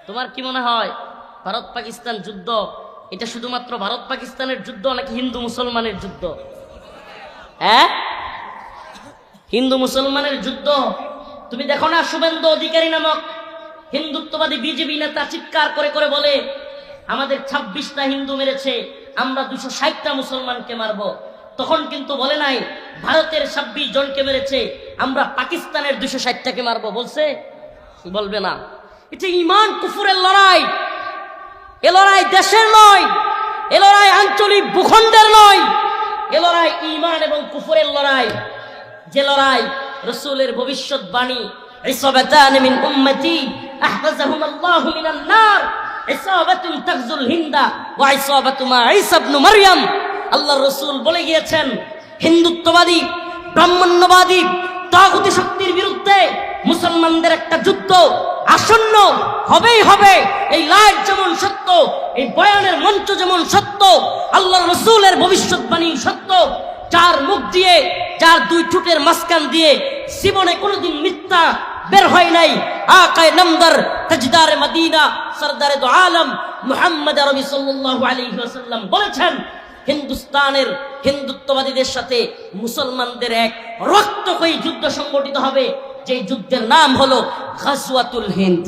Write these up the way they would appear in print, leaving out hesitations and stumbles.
তোমার কি মনে হয় ভারত পাকিস্তান যুদ্ধ এটা শুধুমাত্র ভারত পাকিস্তানের যুদ্ধ নাকি হিন্দু মুসলমানের যুদ্ধ? হ্যাঁ, হিন্দু মুসলমানের যুদ্ধ। তুমি দেখো না, শুভেন্দু অধিকারী নামক হিন্দুত্ববাদী বিজেপি নেতা চিৎকার করে করে বলে আমাদের 26টা হিন্দু মেরেছে, আমরা 260টা মুসলমানকে মারবো। তখন কিন্তু বলে নাই ভারতের 26 জনকে মেরেছে, আমরা পাকিস্তানের 260টাকে মারবো। বলছে? বলবে না। এটা ঈমান কুফরের লড়াই। এ লড়াই দেশের নয়, এ লড়াই আঞ্চলিক ভূখণ্ডের নয়, এ লড়াই ঈমান এবং কুফরের লড়াই। যে লড়াই রাসূলের ভবিষ্যৎবাণী, ইসাবাতান মিন উম্মতি আহফাজাহুম আল্লাহু মিনান নার, ইসাবাতুন তাগজুল হিন্দা ওয়া ইসাবাতু মা ঈসা ইবনে মারইয়াম। আল্লাহর রাসূল বলে গিয়েছেন, হিন্দুত্ববাদী ব্রাহ্মণ্যবাদী তাগুতি শক্তির বিরুদ্ধে মুসলমানদের একটা যুদ্ধ আসন্ন হবেই হবে। এই লাইট যেমন সত্য, এই বয়ানের মঞ্চ যেমন সত্য, আল্লাহর রাসূলের ভবিষ্যৎবাণী সত্য। যার মুখ দিয়ে, যার দুই ঠোঁটের মাঝখান দিয়ে জীবনে কোনোদিন মিথ্যা বের হয় নাই, আকায়ে নামদার তাজদারে মদিনা সরদারে দো আলম মুহাম্মদ আরবি সাল্লাল্লাহু আলাইহি ওয়াসাল্লাম বলেছেন, হিন্দুস্তানের হিন্দুত্ববাদীদের সাথে মুসলমানদের এক রক্তক্ষয়ী যুদ্ধ সংগঠিত হবে, যে যুদ্ধের নাম হলো গাজওয়াতুল হিন্দ।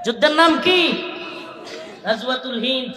যুদ্ধের নাম কি? গাজওয়াতুল হিন্দ।